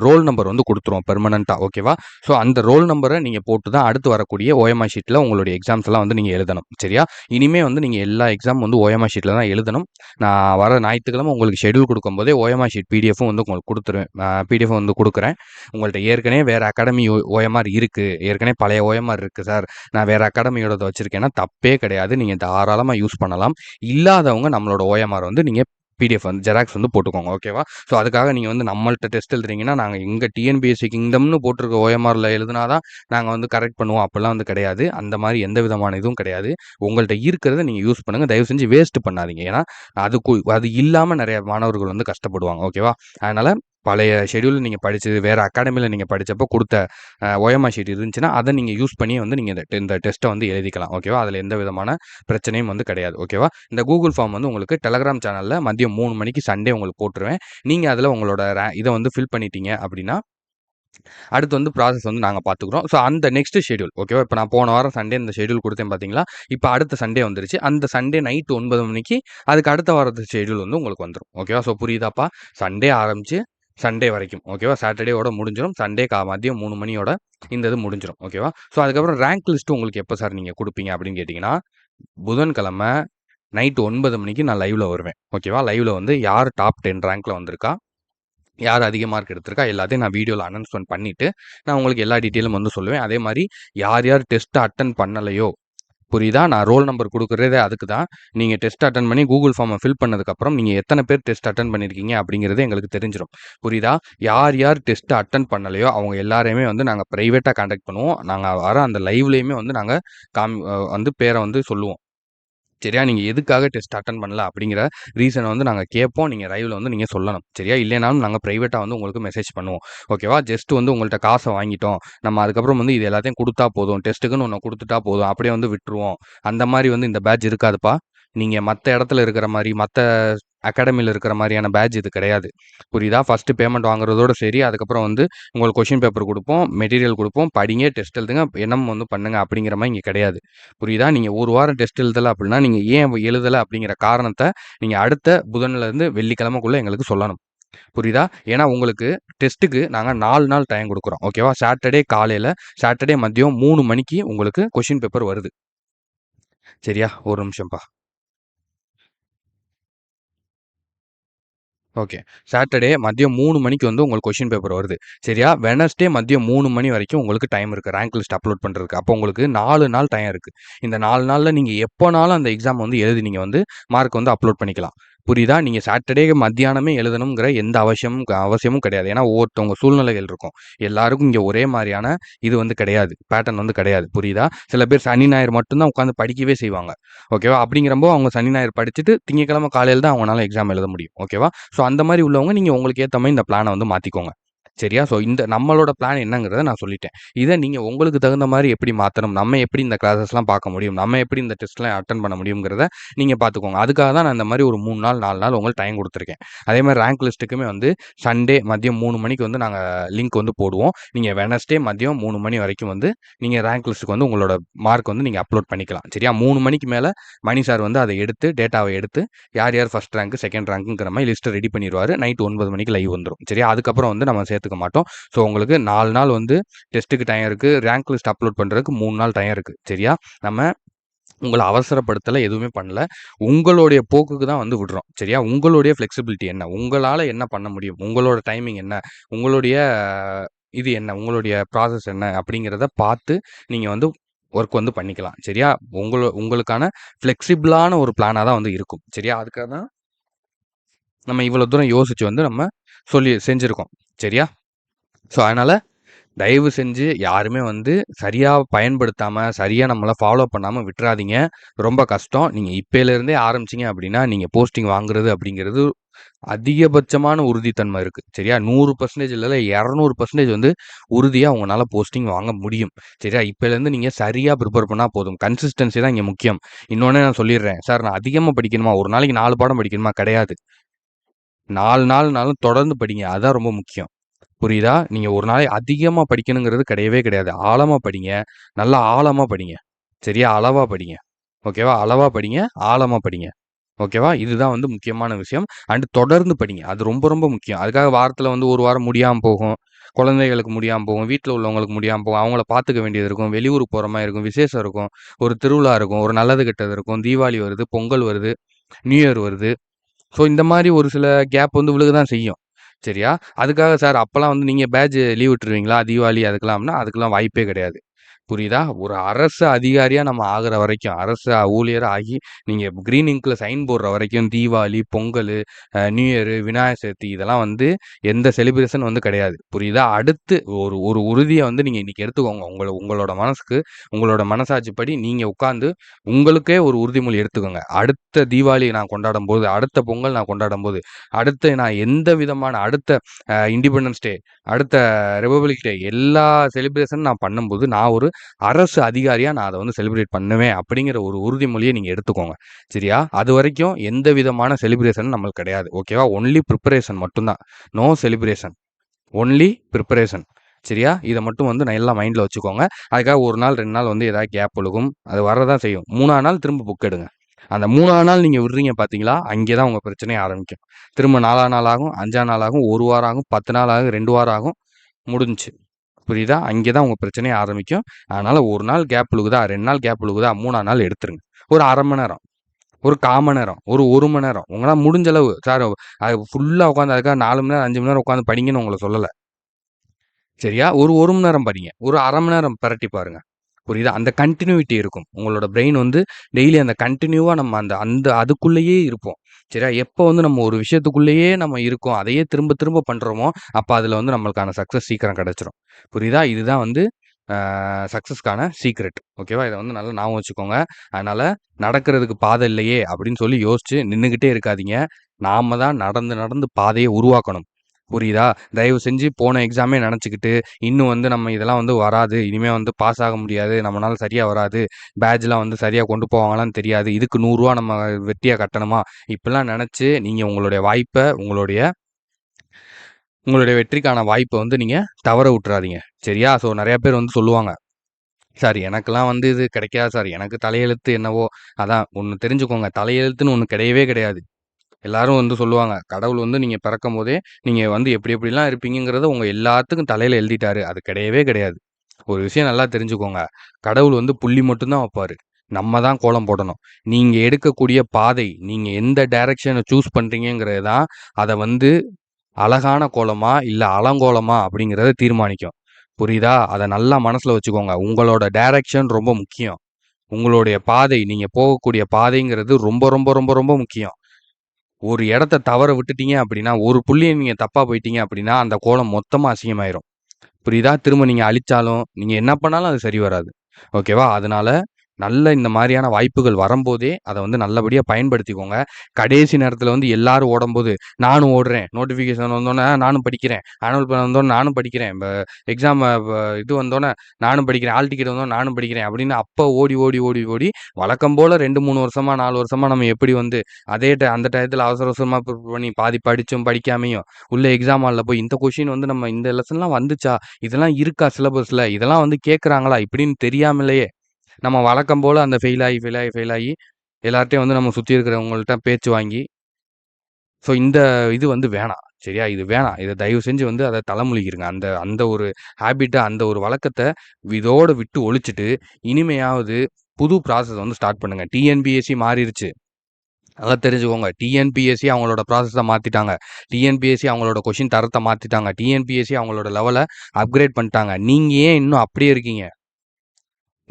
ரோல் நம்பர் வந்து குடுத்துருவோம் பெர்மனன்ட்டா. ஓகேவா? ஸோ அந்த ரோல் நம்பர நீங்க போட்டு தான் அடுத்து வரக்கூடிய ஓஎம்ஆர் ஷீட்ல உங்களுடைய எக்ஸாம்ஸ் எல்லாம் வந்து நீங்க எழுதணும். சரியா? இனிமே வந்து நீங்க எல்லா எக்ஸாம் வந்து ஓஎம்ஆர் ஷீட்ல தான் எழுதணும். நான் வர ஞாயித்துக்கிழமை உங்களுக்கு ஷெட்யூல் குடுக்கும்போதே ஓஎம்ஆர் ஷீட் பிடிஎஃப்பும் வந்து உங்களுக்கு குடுத்துருவேன். பிடிஎஃப் வந்து குடுக்குறேன். உங்கள்ட்ட ஏற்கனவே வேற அகாடமி ஓஎம்ஆர் இருக்கு. ஏற்கனவே பழைய ஓஎம்ஆர் இருக்கு சார். நான் வேற அகாடமியோடது வச்சிருக்கேன்னா தப்பே கிடையாது. நீங்க தாராளமா யூஸ் பண்ணலாம். இல்லாதவங்க நம்மளோட ஓஎம்ஆர் வந்து நீங்க பிடிஎஃப் வந்து ஜெராக்ஸ் வந்து போட்டுக்கோங்க. ஓகேவா? ஸோ அதுக்காக நீங்க வந்து நம்மள்ட்ட டெஸ்ட் எழுதுறீங்கன்னா, நாங்க எங்க டிஎன்பிஎஸ்சி கிங்டம்னு போட்டிருக்க ஓஎம்ஆர்ல எழுதுனா தான் நாங்க வந்து கரெக்ட் பண்ணுவோம். அப்பல்லாம் வந்து கிடையாது. அந்த மாரி எந்த விதமான இதுவும் கிடையாது. உங்கள்ட்ட இருக்கிறத நீங்க யூஸ் பண்ணுங்க. தயவு செஞ்சு வேஸ்ட் பண்ணாதீங்க. ஏன்னா, அது இல்லாம நெறைய மாணவர்கள் வந்து கஷ்டப்படுவாங்க. ஓகேவா? அதனால பழைய ஷெட்யூல் நீங்க படிச்சது, வேற அகாடமில நீங்க படிச்சப்போ குடுத்த ஓஎம்ஆர் ஷீட் இருந்துச்சுன்னா, அத நீங்க யூஸ் பண்ணி வந்து நீங்க இந்த டெஸ்ட்ட வந்து எழுதிக்கலாம். ஓகேவா? அதுல எந்த விதமான பிரச்சனையும் வந்து கிடையாது. ஓகேவா? இந்த கூகுள் ஃபார்ம் வந்து உங்களுக்கு டெலகிராம் சேனல்ல மதியம் 3 மணிக்கு சண்டே உங்களுக்கு போட்டுருவேன். நீங்க அதுல உங்களோட இத வந்து ஃபில் பண்ணிட்டீங்க அப்டின்னா, அடுத்து வந்து ப்ராசஸ் வந்து நாங்க பார்த்துக்குறோம். ஸோ அந்த நெக்ஸ்ட் ஷெட்யூல் ஓகேவா? இப்ப நான் போன வாரம் சண்டே இந்த ஷெட்யூல் குடுத்தேன் பார்த்தீங்களா? இப்ப அடுத்த சண்டே வந்துருச்சு. அந்த சண்டே நைட் 9 மணிக்கு அதுக்கு அடுத்த வாரத்து ஷெட்யூல் வந்து உங்களுக்கு வந்துரும். ஓகேவா? ஸோ புரியுதாப்பா? சண்டே ஆரம்பிச்சு சண்டே வரைக்கும். ஓகேவா? சாட்டர்டேவோட முடிஞ்சிரும். சண்டே மதியம் 3 மணியோட இந்த இது முடிஞ்சிரும். ஓகேவா? ஸோ அதுக்கப்புறம் ரேங்க் லிஸ்ட் உங்களுக்கு எப்ப சார் நீங்க குடுப்பீங்க அப்படின்னு கேட்டீங்கன்னா, புதன்கிழமை நைட் 9 மணிக்கு நான் லைவ்ல வருவேன். ஓகேவா? லைவ்ல வந்து யார் டாப் 10 ரேங்க்ல வந்திருக்கா? யார் அதிக மார்க் எடுத்திருக்கா? எல்லாத்தையும் நான் வீடியோல அனௌன்ஸ்மென்ட் பண்ணிட்டு, நான் உங்களுக்கு எல்லா டீட்டெயிலும் வந்து சொல்லுவேன். அதே மாரி யார் யார் டெஸ்ட்ட அட்டெண்ட் பண்ணலையோ புரியுதா? நான் ரோல் நம்பர் குடுக்குறதே அதுக்கு தான். நீங்க டெஸ்ட் அட்டெண்ட் பண்ணி கூகுள் ஃபார்ம ஃபில் பண்ணதுக்கப்புறம், நீங்க எத்தன பேர் டெஸ்ட் அட்டெண்ட் பண்ணியிருக்கீங்க அப்படிங்கிறது எங்களுக்கு தெரிஞ்சிரும். புரியுதா? யார் யார் டெஸ்ட் அட்டெண்ட் பண்ணலையோ, அவங்க எல்லாரையுமே வந்து நாங்க பிரைவேட்டா கான்டாக்ட் பண்ணுவோம். நாங்க வர அந்த லைவ்லயுமே வந்து நாங்க வந்து பேர வந்து சொல்லுவோம். சரியா? நீங்க எதுக்காக டெஸ்ட் அட்டெண்ட் பண்ணல அப்படிங்கிற ரீசன வந்து நாங்க கேட்போம். நீங்க லைவ்ல வந்து நீங்க சொல்லணும். சரியா? இல்லைனாலும் நாங்க பிரைவேட்டா வந்து உங்களுக்கு மெசேஜ் பண்ணுவோம். ஓகேவா? ஜஸ்ட் வந்து உங்கள்ட்ட காச வாங்கிட்டோம். நம்ம அதுக்கப்புறம் வந்து இது எல்லாத்தையும் குடுத்தா போதும். டெஸ்ட்டுக்குன்னு ஒண்ணு குடுத்துட்டா போதும். அப்படியே வந்து விட்டுருவோம். அந்த மாரி வந்து இந்த பேட்ஜ் இருக்காதுப்பா. நீங்க மத்த இடத்துல இருக்கிற மாரி, மத்த அகாடமில இருக்கிற மாரியான பேட்ஜ் இது கிடையாது. புரியுதா? ஃபர்ஸ்ட்டு பேமெண்ட் வாங்குறதோட சரி. அதுக்கப்புறம் வந்து உங்களுக்கு கொஸ்டின் பேப்பர் குடுப்போம், மெட்டீரியல் குடுப்போம். படிங்க, டெஸ்ட் எழுதுங்க, என்எம் வந்து பண்ணுங்க அப்படிங்கிற மாரி இங்க கிடையாது. புரியுதா? நீங்க 1 வாரம் டெஸ்ட் எழுதல அப்படின்னா, நீங்க ஏன் எழுதல அப்படிங்கிற காரணத்த நீங்க அடுத்த புதன்லருந்து வெள்ளிக்கிழமைக்குள்ள எங்களுக்கு சொல்லணும். புரியுதா? ஏன்னா உங்களுக்கு டெஸ்ட்டுக்கு நாங்க 4 நாள் டைம் குடுக்குறோம். ஓகேவா? சாட்டர்டே காலையில, சாட்டர்டே மதியம் 3 மணிக்கு உங்களுக்கு கொஸ்டின் பேப்பர் வருது. சரியா? ஒரு நிமிஷம்ப்பா. ஓகே. சாட்டர்டே மதியம் 3 மணிக்கு வந்து உங்களுக்கு கொஸ்டின் பேப்பர் வருது. சரியா? வெட்னஸ்டே மதியம் 3 மணி வரைக்கும் உங்களுக்கு டைம் இருக்கு. ரேங்க் லிஸ்ட் அப்லோட் பண்றதுக்கு. அப்போ உங்களுக்கு 4 நாள் டைம் இருக்கு. இந்த 4 நாள்ல நீங்க எப்போனாலும் அந்த எக்ஸாம் வந்து எழுதி நீங்க வந்து மார்க் வந்து அப்லோட் பண்ணிக்கலாம். புரியுதா? நீங்க சாட்டர்டே மத்தியானமே எழுதணுங்கிற எந்த அவசியமும் கிடையாது. ஏன்னா ஒவ்வொருத்தவங்க சூழ்நிலைகள் இருக்கும். எல்லாருக்கும் இங்க ஒரே மாரியான இது வந்து கிடையாது. பேட்டர்ன் வந்து கிடையாது. புரியுதா? சில பேர் சனி, ஞாயிறு மட்டும் தான் உட்காந்து படிக்கவே செய்வாங்க. ஓகேவா? அப்படிங்கிறப்போ அவங்க சனி, ஞாயிறு படிச்சுட்டு திங்கட்கிழமை காலையில தான் அவங்கனால எக்ஸாம் எழுத முடியும். ஓகேவா? ஸோ அந்த மாரி உள்ளவங்க நீங்க உங்களுக்கு ஏத்த மாரி இந்த பிளான வந்து மாத்திக்கோங்க. சரியா? ஸோ இந்த நம்மளோட பிளான் என்னங்கிறத நான் சொல்லிட்டேன். இத நீங்க உங்களுக்கு தகுந்த மாரி எப்படி மாத்தணும்? நம்ம எப்படி இந்த கிளாஸஸ்லாம் பார்க்க முடியும்? நம்ம எப்படி இந்த டெஸ்ட்லாம் அட்டெண்ட் பண்ண முடியுங்கிறத நீங்க பார்த்துக்கோங்க. அதுக்காக தான் நான் இந்த மாரி ஒரு 3 நாள், 4 நாள் உங்களுக்கு டைம் குடுத்துருக்கேன். அதே மாரி ரேங்க் லிஸ்ட்டுக்குமே வந்து சண்டே மதியம் 3 மணிக்கு வந்து நாங்க லிங்க் வந்து போடுவோம். நீங்க வெட்னஸ்டே மதியம் 3 மணி வரைக்கும் வந்து நீங்க ரேங்க் லிஸ்ட்டுக்கு வந்து உங்களோட மார்க் வந்து நீங்க அப்லோட் பண்ணிக்கலாம். சரியா? 3 மணிக்கு மேல மணி சார் வந்து அத எடுத்து டேட்டாவ எடுத்து யார் யார் ஃபர்ஸ்ட் ரேங்க், செகண்ட் ரேங்க்ங்கிற மாரி லிஸ்ட்ட ரெடி பண்ணிருவாரு. நைட் 9 மணிக்கு லைவ் வந்துரும். சரியா? அதுக்கப்புறம் வந்து நம்ம சேர்த்துக்க மாட்டோம். ஸோ உங்களுக்கு 4 நாள் வந்து டெஸ்ட்டுக்கு டைம் இருக்கு. ரேங்க் லிஸ்ட் அப்லோட் பண்றதுக்கு 3 நாள் டைம் இருக்கு. சரியா? நம்ம உங்கள அவசரப்படுத்தல, எதுவுமே பண்ணல. உங்களுடைய போக்குக்கு தான் வந்து விடுறோம். சரியா? உங்களுடைய ஃப்ளெக்சிபிலிட்டி என்ன? உங்களால என்ன பண்ண முடியும்? உங்களோட டைமிங் என்ன? உங்களுடைய இது என்ன? உங்களுடைய ப்ராசஸ் என்ன? அப்படிங்கிறத பார்த்து நீங்க வந்து ஒர்க் வந்து பண்ணிக்கலாம். சரியா? உங்களுக்கான ஃப்ளெக்சிபிளான ஒரு பிளானா தான் வந்து இருக்கும். சரியா? அதுக்காக தான் நம்ம இவ்வளோ தூரம் யோசிச்சு வந்து நம்ம செஞ்சிருக்கோம். சரியா? ஸோ, அதனால தயவு செஞ்சு யாருமே வந்து சரியா பயன்படுத்தாம, சரியா நம்மள ஃபாலோ பண்ணாம விட்றாதீங்க. ரொம்ப கஷ்டம். நீங்க இப்பயிலேருந்தே ஆரம்பிச்சீங்க அப்படின்னா, நீங்க போஸ்டிங் வாங்குறது அப்படிங்கிறது அதிகபட்சமான உறுதித்தன்மை இருக்கு. சரியா? 100% இல்ல 200% வந்து உறுதியா உங்கனால போஸ்டிங் வாங்க முடியும். சரியா? இப்பயிலேருந்து நீங்க சரியா ப்ரிப்பேர் பண்ணா போதும். கன்சிஸ்டன்சி தான் இங்க முக்கியம். இன்னொன்னு நான் சொல்லிடுறேன். சார் நான் அதிகமா படிக்கணுமா? ஒரு நாளைக்கு 4 பாடம் படிக்கணுமா? கிடையாது. 4 நாள்னாலும் தொடர்ந்து படிங்க. அதான் ரொம்ப முக்கியம். புரியுதா? நீங்க ஒரு நாளைக்கு அதிகமா படிக்கணுங்கிறது கிடையவே கிடையாது. ஆழமா படிங்க. நல்லா ஆழமா படிங்க. சரியா? அளவா படிங்க. ஓகேவா? அளவா படிங்க. ஆழமா படிங்க. ஓகேவா? இதுதான் வந்து முக்கியமான விஷயம். அண்ட் தொடர்ந்து படிங்க. அது ரொம்ப ரொம்ப முக்கியம். அதுக்காக வாரத்துல வந்து 1 வாரம் முடியாம போகும். குழந்தைகளுக்கு முடியாம போகும். வீட்ல உள்ளவங்களுக்கு முடியாம போகும். அவங்கள பார்த்துக்க வேண்டியது இருக்கும். வெளியூருக்கு போற மாரி இருக்கும். விசேஷம் இருக்கும். ஒரு திருவிழா இருக்கும். ஒரு நல்லது கெட்டது இருக்கும். தீபாவளி வருது. பொங்கல் வருது. நியூ இயர் வருது. ஸோ இந்த மாரி ஒரு சில கேப் வந்து விழுக தான் செய்யும். சரியா? அதுக்காக சார் அப்பலாம் வந்து நீங்க பேட்ஜ் லீவ் விட்டுருவீங்களா? தீபாவளி அதுக்கெல்லாம்னா, அதுக்கெல்லாம் வாய்ப்பே கிடையாது. புரியுதா? ஒரு அரசு அதிகாரியா நம்ம ஆகுற வரைக்கும், அரசு ஊழியரா ஆகி, நீங்க கிரீன் இங்க்ல சைன் போடுற வரைக்கும் தீபாவளி, பொங்கலு, நியூ இயர், விநாயகர் சதுர்த்தி இதெல்லாம் வந்து எந்த செலிப்ரேஷன் வந்து கிடையாது. புரியுதா? அடுத்து ஒரு ஒரு உறுதிய வந்து நீங்க இன்னைக்கு எடுத்துக்கோங்க. உங்களோட மனசுக்கு, உங்களோட மனசாட்சிப்படி நீங்க உட்கார்ந்து உங்களுக்கே ஒரு உறுதிமொழி எடுத்துக்கோங்க. அடுத்த தீபாவளி நான் கொண்டாடும்போது, அடுத்த பொங்கல் நான் கொண்டாடும்போது, அடுத்து நான் எந்த விதமான அடுத்த இண்டிபெண்டன்ஸ் டே, அடுத்த ரிபப்ளிக் டே எல்லா செலிப்ரேஷனும் நான் பண்ணும்போது, நான் ஒரு அரசு அதிகாரியா நான் அத வந்து செலிப்ரேட் பண்ணுவேன் அப்படிங்கிற ஒரு உறுதிமொழிய நீங்க எடுத்துக்கோங்க. சரியா? அதுவரைக்கும் எந்த விதமான செலிப்ரேஷனும் நம்மளுக்கு கிடையாது. ஓகேவா? ஒன்லி பிரிப்பரேஷன் மட்டும் தான். No celebration. Only preparation. சரியா? இத மட்டும் வந்து நல்லா மைண்ட்ல வச்சுக்கோங்க. அதுக்காக 1 நாள், 2 நாள் வந்து ஏதாவது கேப் விழுகும். அது வரதான் செய்யும். 3ஆவது நாள் திரும்ப புக் எடுங்க. அந்த 3ஆவது நாள் நீங்க விடுறீங்க பார்த்தீங்களா? அங்கே தான் உங்க பிரச்சனையே ஆரம்பிக்கும். திரும்ப 4ஆவது நாள் ஆகும், 5ஆவது நாள் ஆகும், 1 வாரம் ஆகும், 10 நாள் ஆகும், 2 வாரம் ஆகும். முடிஞ்சுச்சு. புரியுதா? அங்கே தான் உங்க பிரச்சனையே ஆரம்பிக்கும். அதனால 1 நாள் கேப் விழுகுதா, 2 நாள் கேப் விழுகுதா, 3ஆவது நாள் எடுத்துருங்க. ஒரு 1/2 மணி நேரம், ஒரு 1/4 மணி நேரம், ஒரு 1 மணி நேரம். உங்களால முடிஞ்ச அளவு சார் அது ஃபுல்லா உட்காந்து அதுக்காக 4 மணி நேரம், 5 மணி நேரம் உட்காந்து படிங்கன்னு உங்கள சொல்லல. சரியா? ஒரு 1 மணி நேரம் படிங்க. ஒரு 1/2 மணி நேரம் பெரட்டி பாருங்க. புரியுதா? அந்த கன்டினியூட்டி இருக்கும். உங்களோட பிரெயின் வந்து டெய்லி அந்த கன்டினியூவா நம்ம அந்த அந்த அதுக்குள்ளேயே இருப்போம். சரியா? எப்போ வந்து நம்ம ஒரு விஷயத்துக்குள்ளேயே நம்ம இருக்கோம், அதையே திரும்ப திரும்ப பண்றோமோ, அப்ப அதுல வந்து நம்மளுக்கான சக்சஸ் சீக்கிரம் கிடைச்சிரும். புரியுதா? இதுதான் வந்து சக்சஸ்க்கான சீக்ரெட். ஓகேவா? இத வந்து நல்லா ஞாபகம் வச்சுக்கோங்க. அதனால நடக்கிறதுக்கு பாதை இல்லையே அப்படின்னு சொல்லி யோசிச்சு நின்னுகிட்டே இருக்காதீங்க. நாம தான் நடந்து நடந்து பாதைய உருவாக்கணும். புரியுதா? தயவு செஞ்சு போன எக்ஸாமே நெனச்சுக்கிட்டு, இன்னும் வந்து நம்ம இதெல்லாம் வந்து வராது. இனிமே வந்து பாஸ் ஆக முடியாது. நம்மனால சரியா வராது. பேட்ஜ்லாம் வந்து சரியா கொண்டு போவாங்களான்னு தெரியாது. இதுக்கு ரூ. 100 நம்ம வெட்டியா கட்டணுமா? இப்படிலாம் நெனச்சு நீங்க உங்களுடைய வாய்ப்ப, உங்களுடைய உங்களுடைய வெற்றிக்கான வாய்ப்ப வந்து நீங்க தவற விட்டுறாதீங்க. சரியா? ஸோ நெறைய பேர் வந்து சொல்லுவாங்க. சார் எனக்கெல்லாம் வந்து இது கிடைக்காது சார். எனக்கு தலையெழுத்து என்னவோ அதான் ஒண்ணு தெரிஞ்சுக்கோங்க. தலையெழுத்துன்னு ஒண்ணு கிடையவே கிடையாது. எல்லாரும் வந்து சொல்லுவாங்க. கடவுள் வந்து நீங்க பிறக்கும்போதே, நீங்க வந்து எப்டி எப்டிலாம் இருப்பீங்கங்கிறத உங்க எல்லாத்துக்கும் தலையில எழுதிட்டாரு. அது கிடையவே கிடையாது. ஒரு விஷயம் நல்லா தெரிஞ்சுக்கோங்க. கடவுள் வந்து புள்ளி மட்டும் தான் வப்பாரு. நம்ம தான் கோலம் போடணும். நீங்க எடுக்கக்கூடிய பாதை, நீங்க எந்த டைரக்ஷன சூஸ் பண்றீங்கங்கிறது தான், அத வந்து அழகான கோலமா, இல்ல அலங்கோலமா அப்படிங்கிறத தீர்மானிக்கும். புரியுதா? அத நல்லா மனசுல வச்சுக்கோங்க. உங்களோட டைரக்ஷன் ரொம்ப முக்கியம். உங்களுடைய பாதை, நீங்க போகக்கூடிய பாதைங்கிறது ரொம்ப ரொம்ப ரொம்ப ரொம்ப முக்கியம். ஒரு இடத்த தவற விட்டுட்டீங்க அப்படின்னா, ஒரு புள்ளிய நீங்க தப்பா போயிட்டீங்க அப்படின்னா, அந்த கோலம் மொத்தமா அசிங்கமாயிரும். புரியுதா? திரும்ப நீங்க அழிச்சாலும், நீங்க என்ன பண்ணாலும் அது சரி வராது. ஓகேவா? அதனால நல்ல இந்த மாரியான வாய்ப்புகள் வரம்போதே, அத வந்து நல்லபடியா பயன்படுத்திக்கோங்க. கடைசி நேரத்தில வந்து எல்லாரும் ஓடம்போது, நானும் ஓடுறேன். நோட்டிஃபிகேஷன் வந்தோனே, நானும் படிக்கிறேன். ஆனுவல் பிளான் வந்தோனே நானும் படிக்கிறேன். எக்ஸாம் இது வந்தோனே நானும் படிக்கிறேன். ஹால் டிக்கெட் வந்தோனே நானும் படிக்கிறேன். அப்படின்னு அப்ப ஓடி, ஓடி, ஓடி, ஓடி வழக்கம் போல 2, 3 வருஷமா, 4 வருஷமா நம்ம எப்படி வந்து அதே அந்த டயத்துல அவசர அவசரமா ப்ரிப்பேர் பண்ணி பாதி படிச்சும், படிக்காமயும் உள்ள எக்ஸாம் ஹால்ல போய் இந்த கொஸ்டின் வந்து நம்ம இந்த லெசன்லாம் வந்துச்சா? இதெல்லாம் இருக்கா சிலபஸ்ல? இதெல்லாம் வந்து கேட்கறாங்களா? இப்படின்னு தெரியாமலேயே நம்ம வழக்கம் போல அந்த ஃபெயில் ஆயி, ஃபெயில் ஆயி, ஃபெயில் ஆயி எல்லார்ட்டயும் வந்து நம்ம சுத்தி இருக்கிறவங்கள்ட்ட பேச்சு வாங்கி, ஸோ இந்த இது வந்து வேணாம். சரியா? இது வேணாம். இத தயவு செஞ்சு வந்து அத தலைமொழிகிருங்க. அந்த அந்த ஒரு ஹேபிட்ட, அந்த ஒரு வழக்கத்த இதோட விட்டு ஒழிச்சுட்டு, இனிமையாவது புது ப்ராசஸ வந்து ஸ்டார்ட் பண்ணுங்க. டிஎன்பிஎஸ்சி மாறிருச்சு. நல்லா தெரிஞ்சுக்கோங்க. டிஎன்பிஎஸ்சி அவங்களோட ப்ராசஸ மாத்திட்டாங்க. டிஎன்பிஎஸ்சி அவங்களோட கொஸ்டின் தரத்த மாத்திட்டாங்க. டிஎன்பிஎஸ்சி அவங்களோட லெவல அப்கிரேட் பண்ணிட்டாங்க. நீங்க ஏன் இன்னும் அப்படியே இருக்கீங்க?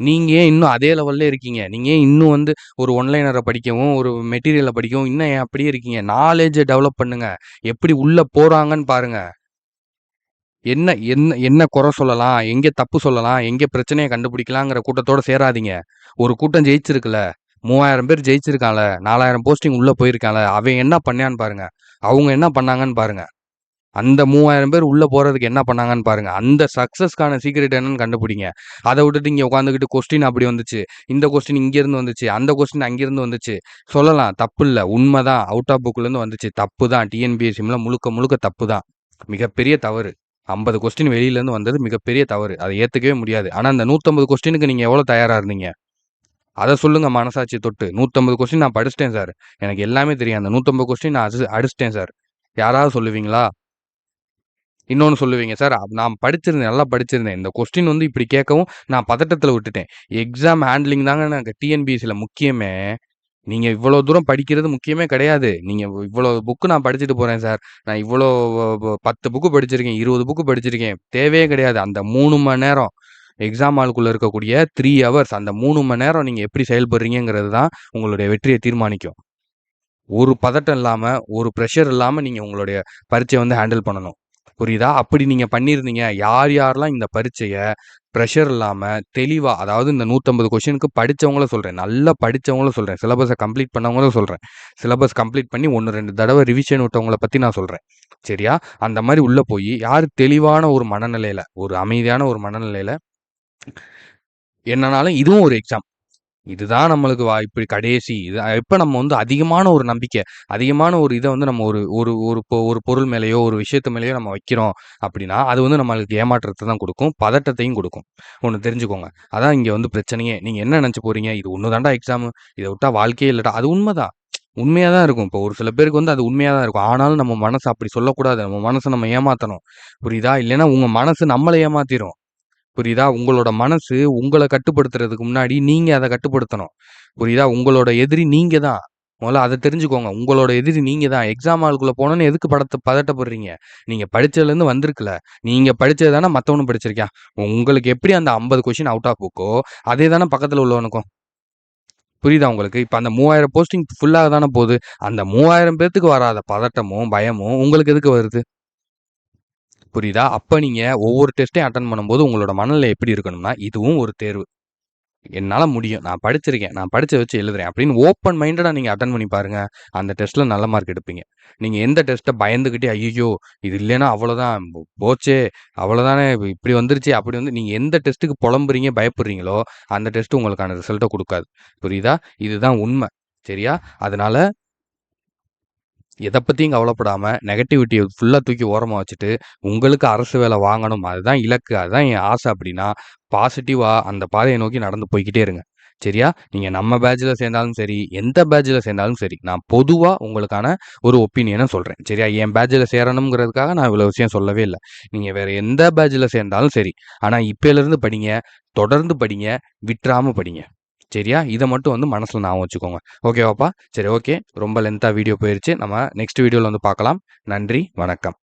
நீங்க ஏன் இன்னும் அதே லெவல்லே இருக்கீங்க? நீங்க ஏன் இன்னும் வந்து ஒரு ஒன்லைனர படிக்கவும், ஒரு மெட்டீரியல படிக்கவும் இன்னும் ஏன் அப்படியே இருக்கீங்க? நாலேட்ஜ டெவலப் பண்ணுங்க. எப்படி உள்ள போறாங்கன்னு பாருங்க. என்ன என்ன என்ன குறை சொல்லலாம்? எங்க தப்பு சொல்லலாம்? எங்க பிரச்சனைய கண்டுபிடிக்கலாங்கிற கூட்டத்தோட சேராதீங்க. ஒரு கூட்டம் ஜெயிச்சிருக்குல்ல. 3000 பேர் ஜெயிச்சிருக்கான்ல. 4000 போஸ்டிங் உள்ள போயிருக்கான்ல. அவன் என்ன பண்ணான்னு பாருங்க. அவங்க என்ன பண்ணாங்கன்னு பாருங்க. அந்த 3000 பேர் உள்ள போறதுக்கு என்ன பண்ணாங்கன்னு பாருங்க. அந்த சக்சஸ்க்கான சீக்ரெட் என்னன்னு கண்டுபிடிங்க. அத விட்டுட்டு இங்க உட்காந்துக்கிட்டு கொஸ்டின் அப்படி வந்துச்சு. இந்த கொஸ்டின் இங்கேருந்து வந்துச்சு. அந்த கொஸ்டின் அங்கேருந்து வந்துச்சு. சொல்லலாம் தப்பில்ல. உண்மதான். அவுட் ஆஃப் புக்லேருந்து வந்துச்சு. தப்பு தான். டிஎன்பிஎஸ்சில முழுக்க முழுக்க தப்பு தான். மிகப்பெரிய தவறு. 50 கொஸ்டின் வெளியிலேருந்து வந்தது மிகப்பெரிய தவறு. அத ஏத்துக்கவே முடியாது. ஆனா, அந்த 150 கொஸ்டினுக்கு நீங்க எவ்வளோ தயாரா இருந்தீங்க? அத சொல்லுங்க மனசாட்சி தொட்டு. 150 கொஸ்டின் நான் படிச்சுட்டேன் சார். எனக்கு எல்லாமே தெரியும். அந்த 150 கொஸ்டின் நான் அடிச்சுட்டேன் சார். யாராவது சொல்லுவீங்களா? இன்னொன்னு சொல்லுவீங்க, "சார் நான் படிச்சிருந்தேன். நல்லா படிச்சிருந்தேன். இந்த கொஸ்டின் வந்து இப்படி கேட்கவும் நான் பதட்டத்தில விட்டுட்டேன்." எக்ஸாம் ஹேண்ட்லிங் தாங்க எனக்கு டிஎன்பிஎஸ்சில முக்கியமே. நீங்க இவ்வளோ தூரம் படிக்கிறது முக்கியமே கிடையாது. நீங்க இவ்வளோ புக் நான் படிச்சுட்டு போறேன் சார். நான் இவ்வளோ 10 புக் படிச்சிருக்கேன், 20 புக் படிச்சிருக்கேன். தேவையே கிடையாது. அந்த 3 மணி நேரம் எக்ஸாம் ஹாலுக்குள்ள இருக்கக்கூடிய 3 ஹவர்ஸ் அந்த 3 மணி நேரம் நீங்க எப்படி செயல்படுறீங்கங்கிறது தான் உங்களுடைய வெற்றிய தீர்மானிக்கும். ஒரு பதட்டம் இல்லாம, ஒரு பிரஷர் இல்லாம நீங்க உங்களுடைய பரீட்சைய வந்து ஹேண்டில் பண்ணணும். புரியுதா? அப்படி நீங்க பண்ணியிருந்தீங்க. யார் யாரெல்லாம் இந்த பரீட்சைய பிரஷர் இல்லாம தெளிவா, அதாவது இந்த 150 கொஸ்டினுக்கு படிச்சவங்கள சொல்றேன். நல்லா படிச்சவங்கள சொல்றேன். சிலபஸ கம்ப்ளீட் பண்ணவங்கள சொல்றேன். சிலபஸ் கம்ப்ளீட் பண்ணி 1, 2 தடவ ரிவிஷன் விட்டவங்கள பத்தி நான் சொல்றேன். சரியா? அந்த மாரி உள்ள போயி, யார் தெளிவான ஒரு மனநிலையில, ஒரு அமைதியான ஒரு மனநிலையில என்னனாலும் இதுவும் ஒரு எக்ஸாம். இதுதான் நம்மளுக்கு வாய்ப்பு கடைசி. இது எப்ப நம்ம வந்து அதிகமான ஒரு நம்பிக்கை, அதிகமான ஒரு இத வந்து நம்ம ஒரு ஒரு ஒரு ஒரு பொருள் மேலயோ, ஒரு விஷயத்து மேலயோ நம்ம வைக்கிறோம் அப்படின்னா, அது வந்து நம்மளுக்கு ஏமாற்றத்த தான் குடுக்கும். பதட்டத்தையும் குடுக்கும். ஒண்ணு தெரிஞ்சுக்கோங்க. அதான் இங்க வந்து பிரச்சனையே. நீங்க என்ன நெனச்சு போறீங்க? இது ஒண்ணு தான்டா எக்ஸாமு. இத விட்டா வாழ்க்கையே இல்லடா. அது உண்மதான். உண்மையா தான் இருக்கும். இப்போ ஒரு சில பேருக்கு வந்து அது உண்மையா தான் இருக்கும். ஆனாலும் நம்ம மனசு அப்படி சொல்லக்கூடாது. நம்ம மனச நம்ம ஏமாத்தணும். புரியுதா? இல்லைன்னா உங்க மனசு நம்மள ஏமாத்திரும். புரியுதா? உங்களோட மனசு உங்கள கட்டுப்படுத்துறதுக்கு முன்னாடி நீங்க அத கட்டுப்படுத்தணும். புரியுதா? உங்களோட எதிரி நீங்க தான். முதல்ல அத தெரிஞ்சுக்கோங்க. உங்களோட எதிரி நீங்க தான். எக்ஸாம் ஹாலுக்குள்ள போனோனே எதுக்கு பதட்டப்படுறீங்க? நீங்க படிச்சதுலேருந்து வந்திருக்குல்ல. நீங்க படிச்சது தானே மத்தவனும் படிச்சிருக்கான். உங்களுக்கு எப்படி அந்த 50 கொஸ்டின் அவுட் ஆஃப் புக்கோ, அதே தானே பக்கத்துல உள்ளவனுக்கும். புரியுதா உங்களுக்கு? இப்ப அந்த 3000 போஸ்டிங் ஃபுல்லாக தானே போது. அந்த 3000 பேத்துக்கு வராத பதட்டமும், பயமும் உங்களுக்கு எதுக்கு வருது? புரியுதா? அப்ப நீங்க ஒவ்வொரு டெஸ்ட்டையும் அட்டெண்ட் பண்ணும்போது உங்களோட மனநிலை எப்படி இருக்கணும்னா, இதுவும் ஒரு தேர்வு. என்னால முடியும். நான் படிச்சிருக்கேன். நான் படிச்சத வச்சு எழுதுறேன் அப்படின்னு ஓப்பன் மைண்டடா நீங்க அட்டெண்ட் பண்ணி பாருங்க. அந்த டெஸ்ட்ல நல்ல மார்க் எடுப்பீங்க. நீங்க எந்த டெஸ்ட்ட பயந்துகிட்டே, "ஐய்யய்யோ! இது இல்லைன்னா அவ்வளோதான். போச்சே! அவ்வளோதானே! இப்படி வந்துருச்சே!" அப்படி வந்து நீங்க எந்த டெஸ்ட்டுக்கு புலம்புறீங்க, பயப்படுறீங்களோ, அந்த டெஸ்ட் உங்களுக்கான ரிசல்ட்ட குடுக்காது. புரியுதா? இதுதான் உண்ம. சரியா? அதனால எத பத்தியும் கவலைப்படாம, நெகட்டிவிட்டிய ஃபுல்லா தூக்கி ஓரமா வச்சுட்டு, உங்களுக்கு அரசு வேல வாங்கணும். அதுதான் இலக்கு. அதுதான் என் ஆசை அப்படின்னா, பாசிட்டிவா அந்த பாதைய நோக்கி நடந்து போய்க்கிட்டே இருங்க. சரியா? நீங்க நம்ம பேட்ச்ல சேர்ந்தாலும் சரி, எந்த பேட்ச்ல சேர்ந்தாலும் சரி, நான் பொதுவா உங்களுக்கான ஒரு ஒப்பீனியன சொல்றேன். சரியா? என் பேட்ச்ல சேரணும்ங்கிறதுக்காக நான் இவ்வளோ விஷயம் சொல்லவே இல்ல. நீங்க வேற எந்த பேட்ச்ல சேர்ந்தாலும் சரி. ஆனா இப்பயிலருந்து படிங்க. தொடர்ந்து படிங்க. விட்றாம படிங்க. சரியா? இத மட்டும் வந்து மனசுல ஞாபகம் வச்சுக்கோங்க. ஓகேவாப்பா? சரி, ஓகே. ரொம்ப லென்த்தா வீடியோ போயிருச்சு. நம்ம நெக்ஸ்ட் வீடியோல வந்து பார்க்கலாம். நன்றி, வணக்கம்.